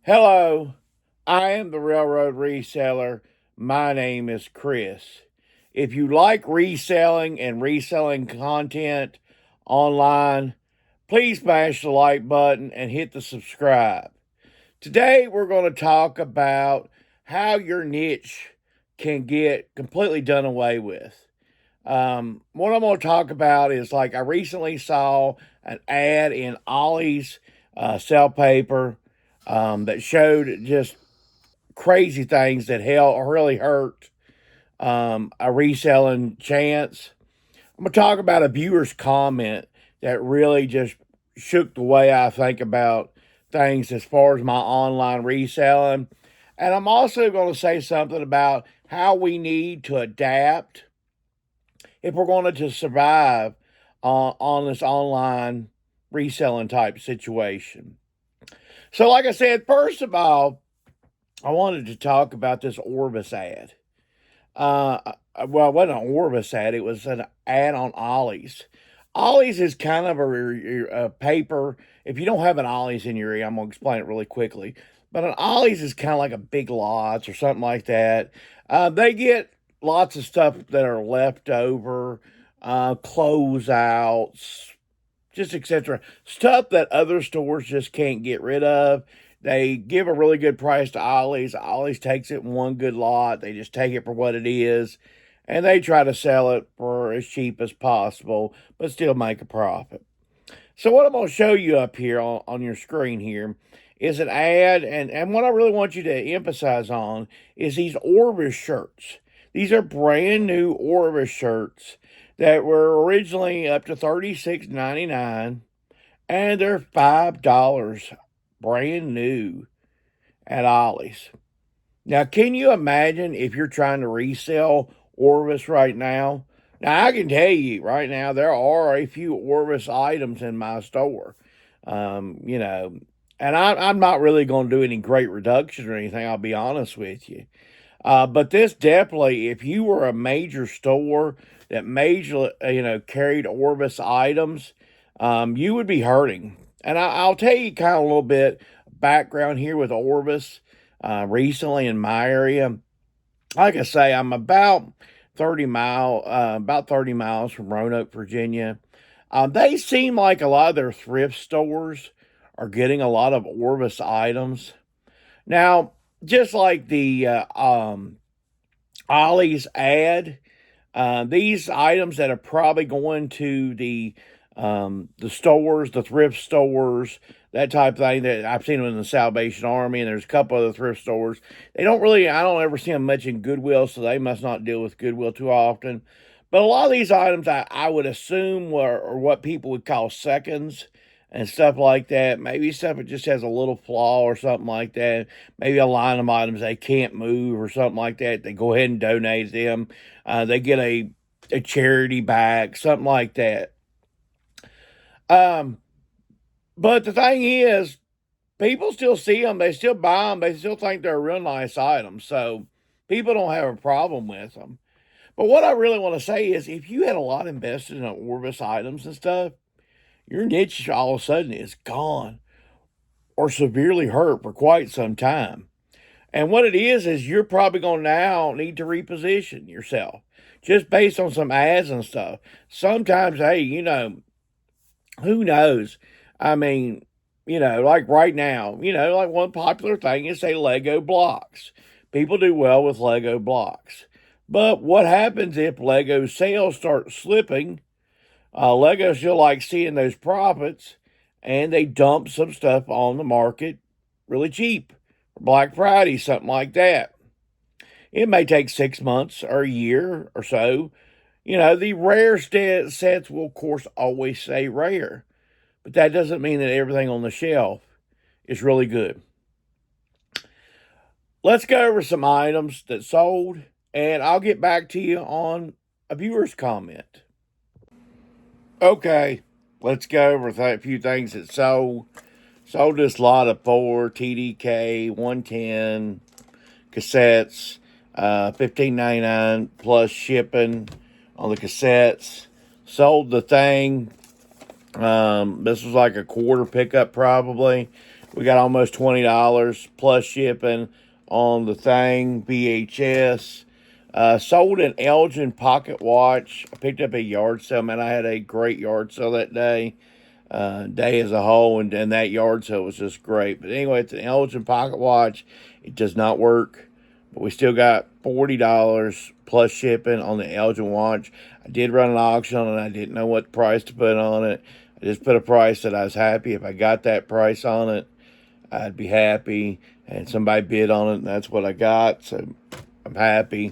Hello, I am the Railroad Reseller. My name is Chris. If you like reselling and reselling content online, please smash the like button and hit the subscribe. Today, we're going to talk about how your niche can get completely done away with. What I'm going to talk about is like I recently saw an ad in Ollie's sell paper that showed just crazy things that really hurt a reselling chance. I'm going to talk about a viewer's comment that really just shook the way I think about things as far as my online reselling. And I'm also going to say something about how we need to adapt if we're going to survive on this online reselling type situation. So, like I said, first of all, I wanted to talk about this Orbis ad. Well, it wasn't an Orbis ad, it was an ad on Ollie's. Ollie's is kind of a paper. If you don't have an Ollie's in your area, I'm going to explain it really quickly. But an Ollie's is kind of like a Big Lots or something like that. They get lots of stuff that are left over, closeouts, just etc. Stuff that other stores just can't get rid of. They give a really good price to Ollie's. Ollie's takes it in one good lot. They just take it for what it is, and they try to sell it for as cheap as possible, but still make a profit. So what I'm going to show you up here on your screen here is an ad, and what I really want you to emphasize on is these Orbis shirts. These are brand new Orbis shirts that were originally up to $36.99, and they're $5 brand new at Ollie's. Now, can you imagine if you're trying to resell Orvis right now? Now, I can tell you right now, there are a few Orvis items in my store. You know, and I'm not really going to do any great reduction or anything, I'll be honest with you. But this definitely, if you were a major store that carried Orvis items, you would be hurting. And I'll tell you kind of a little bit background here with Orvis. Recently in my area, like I say, I'm about 30 miles from Roanoke, Virginia. They seem like a lot of their thrift stores are getting a lot of Orvis items. Now, just like the Ollie's ad, these items that are probably going to the stores, the thrift stores, that type of thing. That I've seen them in the Salvation Army, and there's a couple other thrift stores. They don't really, I don't ever see them much in Goodwill, so they must not deal with Goodwill too often. But a lot of these items, I would assume, are what people would call seconds and stuff like that. Maybe stuff that just has a little flaw or something like that. Maybe a line of items they can't move or something like that. They go ahead and donate them. They get a charity bag, something like that. Um, but the thing is, people still see them. They still buy them. They still think they're a real nice item. So people don't have a problem with them. But what I really want to say is if you had a lot invested in Orvis items and stuff, your niche all of a sudden is gone or severely hurt for quite some time. And what it is you're probably going to now need to reposition yourself just based on some ads and stuff. Sometimes, hey, who knows? I mean, like right now, like one popular thing is say Lego blocks. People do well with Lego blocks. But what happens if Lego sales start slipping? Lego still like seeing those profits, and they dump some stuff on the market really cheap. Black Friday, something like that. It may take 6 months or a year or so. The rare sets will, of course, always stay rare. But that doesn't mean that everything on the shelf is really good. Let's go over some items that sold, and I'll get back to you on a viewer's comment. Okay, let's go over a few things that sold. Sold this lot of 4 TDK 110 cassettes, $15.99 plus shipping on the cassettes. Sold the thing. This was like a quarter pickup probably. We got almost $20 plus shipping on the thing, VHS. Sold an Elgin pocket watch. I picked up a yard sale. Man, I had a great yard sale that day. Day as a whole, and that yard sale was just great. But anyway, it's an Elgin pocket watch. It does not work, but we still got $40 plus shipping on the Elgin watch. I did run an auction on it. I didn't know what price to put on it. I just put a price that I was happy. If I got that price on it, I'd be happy. And somebody bid on it, and that's what I got. So I'm happy.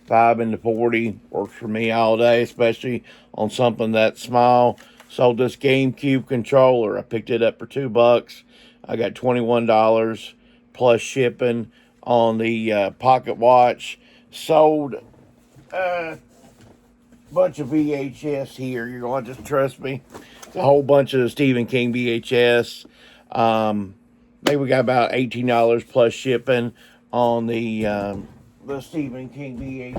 5 into 40 works for me all day, especially on something that small. Sold this GameCube controller. I picked it up for $2. I got $21 plus shipping on the pocket watch. Sold a bunch of VHS here. You're going to just trust me. It's a whole bunch of Stephen King VHS. Maybe we got about $18 plus shipping on the Stephen King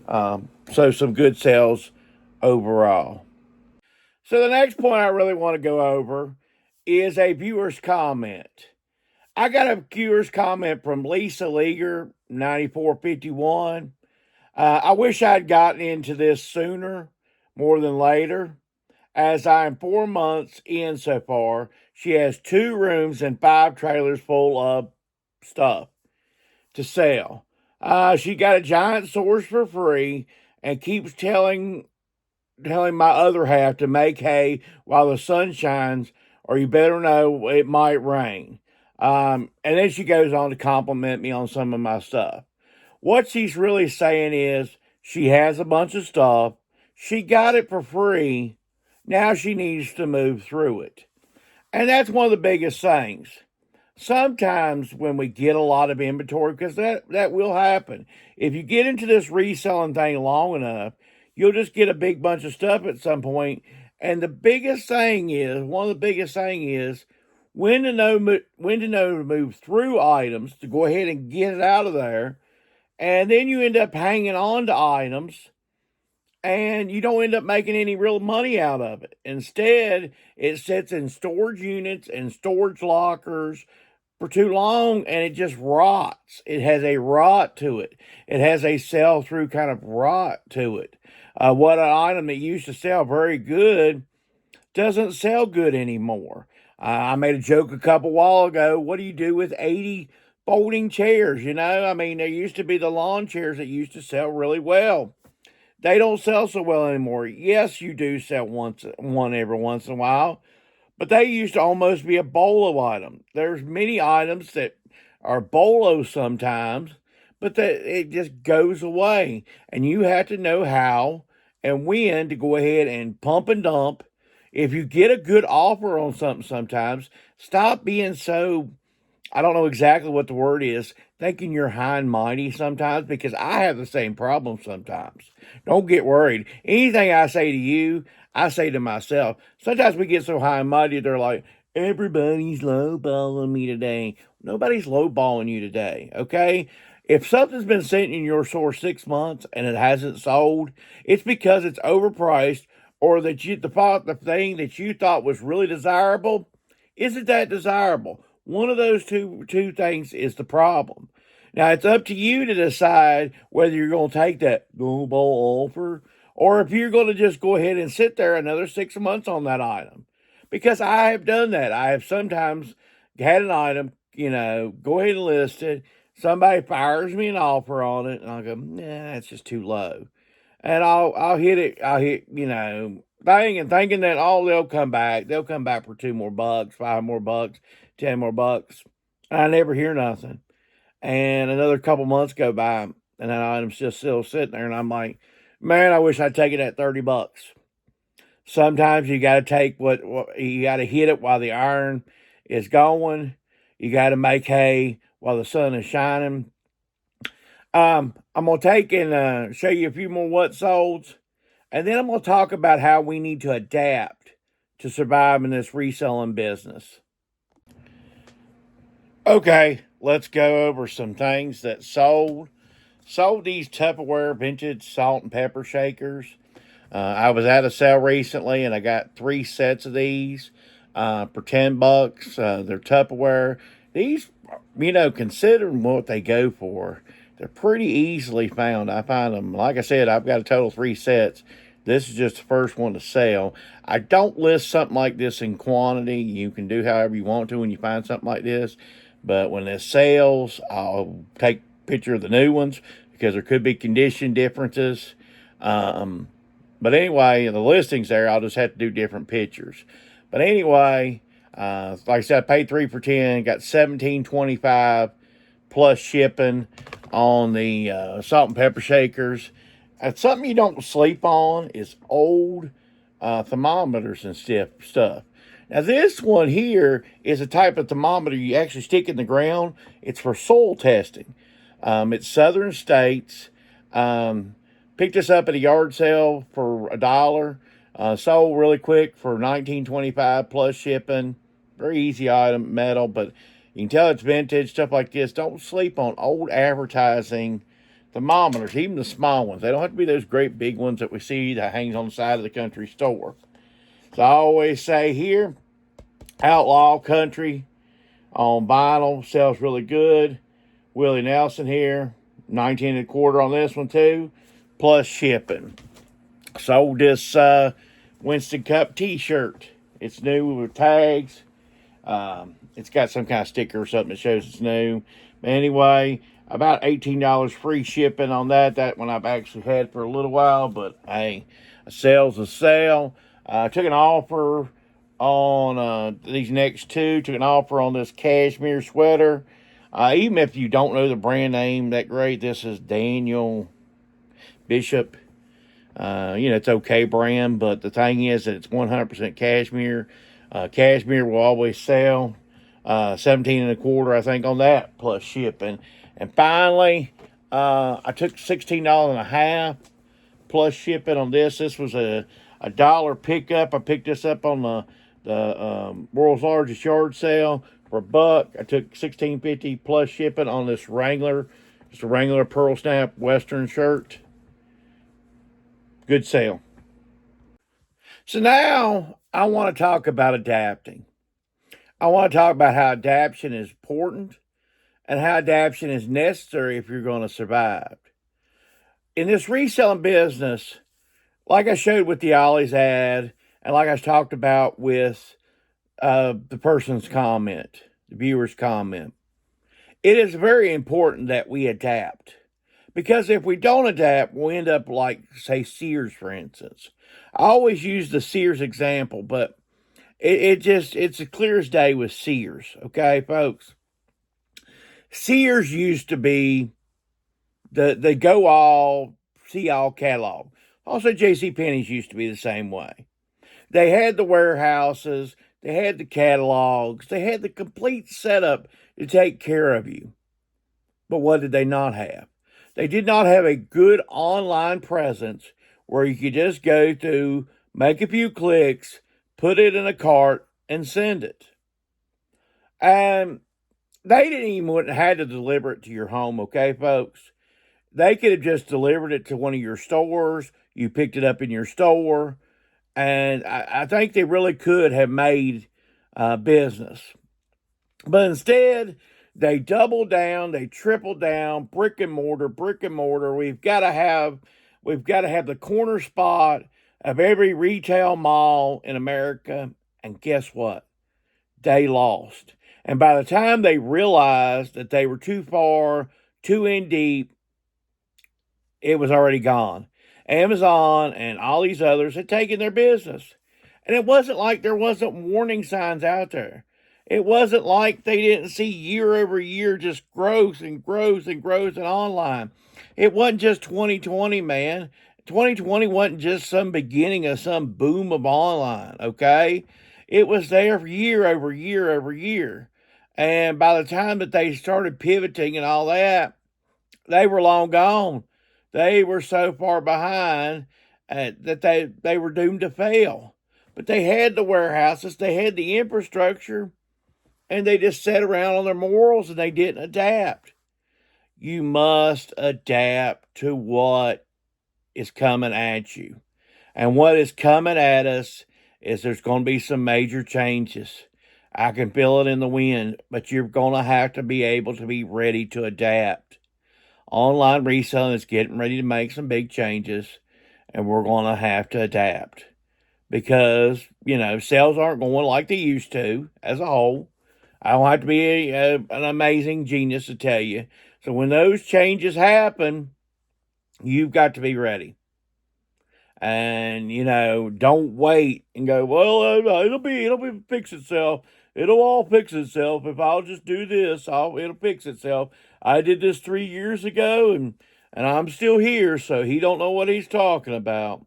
VHS. So some good sales overall. So the next point I really want to go over is a viewer's comment. I got a viewer's comment from Lisa Leaguer, 9451. I wish I'd gotten into this sooner, more than later. As I am 4 months in so far, she has 2 rooms and 5 trailers full of stuff to sell. She got a giant source for free and keeps telling my other half to make hay while the sun shines, or you better know it might rain. And then she goes on to compliment me on some of my stuff. What she's really saying is she has a bunch of stuff. She got it for free. Now she needs to move through it. And that's one of the biggest things. Sometimes when we get a lot of inventory, because that will happen. If you get into this reselling thing long enough, you'll just get a big bunch of stuff at some point. And the biggest thing is, one of the biggest thing is when to know to move through items to go ahead and get it out of there. And then you end up hanging on to items and you don't end up making any real money out of it. Instead, it sits in storage units and storage lockers for too long and it just rots. It has a rot to it. It has a sell through kind of rot to it. What an item that used to sell very good doesn't sell good anymore. I made a joke a couple while ago. What do you do with 80 folding chairs? You know, I mean, there used to be the lawn chairs that used to sell really well. They don't sell so well anymore. Yes, you do sell one every once in a while, but they used to almost be a bolo item. There's many items that are bolos sometimes, but that it just goes away. And you have to know how and when to go ahead and pump and dump. If you get a good offer on something sometimes, stop being so, I don't know exactly what the word is, thinking you're high and mighty sometimes, because I have the same problem sometimes. Don't get worried. Anything I say to you, I say to myself. Sometimes we get so high and mighty, they're like, everybody's lowballing me today. Nobody's lowballing you today, okay? If something's been sitting in your store 6 months and it hasn't sold, it's because it's overpriced, or that the thing that you thought was really desirable isn't that desirable. One of those two things is the problem. Now it's up to you to decide whether you're going to take that lowball offer or if you're going to just go ahead and sit there another 6 months on that item. Because I have done that. I have sometimes had an item, go ahead and list it. Somebody fires me an offer on it, and I'll go, nah, that's just too low. And I'll hit it. I'll hit, thinking that they'll come back. They'll come back for $2 more, $5 more, $10 more. And I never hear nothing. And another couple months go by, and that item's just still sitting there, and I'm like, man, I wish I'd taken that $30. Sometimes you got to take what you got to hit it while the iron is going. You got to make hay while the sun is shining. I'm going to take and show you a few more what solds, and then I'm going to talk about how we need to adapt to survive in this reselling business. Okay, let's go over some things that sold. Sold these Tupperware vintage salt and pepper shakers. I was at a sale recently, and I got 3 sets of these. for $10. They're Tupperware. These, considering what they go for, they're pretty easily found. I find them, like I said, I've got a total of 3 sets. This is just the first one to sell. I don't list something like this in quantity. You can do however you want to when you find something like this. But when it sells, I'll take a picture of the new ones because there could be condition differences. But anyway, the listings there, I'll just have to do different pictures. But anyway, like I said, I paid 3 for 10, got $17.25 plus shipping on the salt and pepper shakers. Something you don't sleep on is old thermometers and stuff. Now, this one here is a type of thermometer you actually stick in the ground. It's for soil testing. It's Southern States. Picked this up at a yard sale for $1. Sold really quick for $19.25 plus shipping. Very easy item, metal, but you can tell it's vintage, stuff like this. Don't sleep on old advertising thermometers, even the small ones. They don't have to be those great big ones that we see that hangs on the side of the country store. So I always say here, Outlaw Country on vinyl sells really good. Willie Nelson here, 19 and a quarter on this one too, plus shipping. Sold this Winston Cup t-shirt. It's new with tags. It's got some kind of sticker or something that shows it's new. But anyway, about $18 free shipping on that. That one I've actually had for a little while, but hey, a sale's a sale. I took an offer on these next two. Took an offer on this cashmere sweater. Even if you don't know the brand name that great, this is Daniel Bishop. It's okay brand, but the thing is that it's 100% cashmere. Cashmere will always sell. 17 and a quarter, I think, on that, plus shipping. And finally, I took $16 and a half plus shipping on this. This was a dollar pickup. I picked this up on the world's largest yard sale for $1. I took $16.50 plus shipping on this Wrangler, just a Wrangler Pearl Snap Western shirt. Good sale. So now I want to talk about adapting. I want to talk about how adaptation is important and how adaptation is necessary if you're going to survive. In this reselling business, like I showed with the Ollie's ad, and like I talked about with the person's comment, the viewer's comment, it is very important that we adapt. Because if we don't adapt, we'll end up like, say, Sears, for instance. I always use the Sears example, but it's as clear as day with Sears, okay, folks? Sears used to be the go all, see all catalog. Also, JCPenney's used to be the same way. They had the warehouses, they had the catalogs, they had the complete setup to take care of you. But what did they not have? They did not have a good online presence where you could just go to, make a few clicks, put it in a cart, and send it. And they didn't even have to deliver it to your home, okay, folks? They could have just delivered it to one of your stores. You picked it up in your store. And I think they really could have made business. But instead, they doubled down, they tripled down, brick and mortar. We've got to have the corner spot of every retail mall in America. And guess what? They lost. And by the time they realized that they were too far, too in deep, it was already gone. Amazon and all these others had taken their business. And it wasn't like there wasn't warning signs out there. It wasn't like they didn't see year over year just growth and online. It wasn't just 2020, man. 2020 wasn't just some beginning of some boom of online, okay? It was there for year over year. And by the time that they started pivoting and all that, they were long gone. They were so far behind that they were doomed to fail. But they had the warehouses, they had the infrastructure, and they just sat around on their morals and they didn't adapt. You must adapt to what is coming at you. And what is coming at us is there's going to be some major changes. I can feel it in the wind, but you're going to have to be able to be ready to adapt. Online reselling is getting ready to make some big changes, and we're going to have to adapt because, sales aren't going like they used to as a whole. I don't have to be an amazing genius to tell you. So when those changes happen, you've got to be ready. And don't wait and go, well, it'll fix itself. It'll all fix itself if I'll just do this. It'll fix itself. I did this 3 years ago, and I'm still here. So he don't know what he's talking about.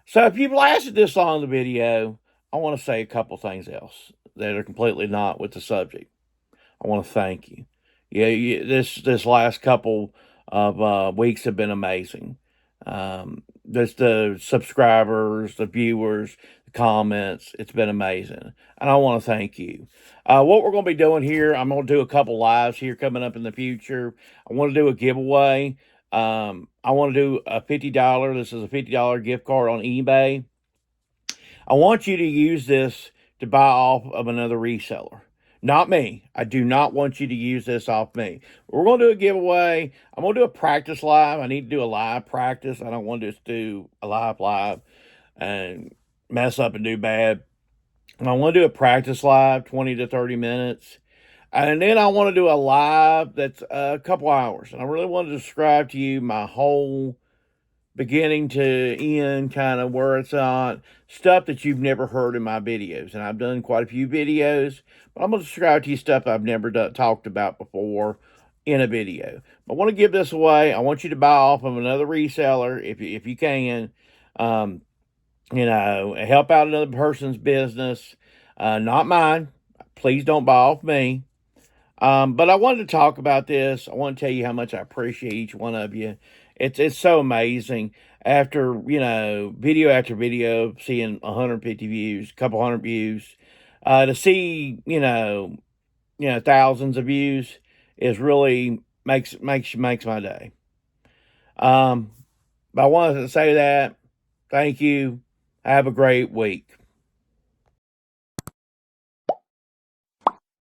So if you've lasted this long in the video, I want to say a couple things else that are completely not with the subject. I want to thank you. Yeah, this last couple of weeks have been amazing. Just the subscribers, the viewers, the comments, it's been amazing. And I want to thank you. What we're going to be doing here, I'm going to do a couple lives here coming up in the future. I want to do a giveaway. I want to do a $50. This is a $50 gift card on eBay. I want you to use this to buy off of another reseller. Not me. I do not want you to use this off me. We're going to do a giveaway. I'm going to do a practice live. I need to do a live practice. I don't want to just do a live and mess up and do bad. And I want to do a practice live, 20 to 30 minutes. And then I want to do a live that's a couple hours. And I really want to describe to you my whole beginning to end, kind of where it's on, stuff that you've never heard in my videos. And I've done quite a few videos, but I'm going to describe to you stuff I've never talked about before in a video. But I want to give this away. I want you to buy off of another reseller if you can. Help out another person's business, not mine. Please don't buy off me. But I wanted to talk about this. I want to tell you how much I appreciate each one of you. It's so amazing. After, video after video, seeing 150 views, a couple hundred views, to see, thousands of views is really makes my day. But I wanted to say that. Thank you. Have a great week.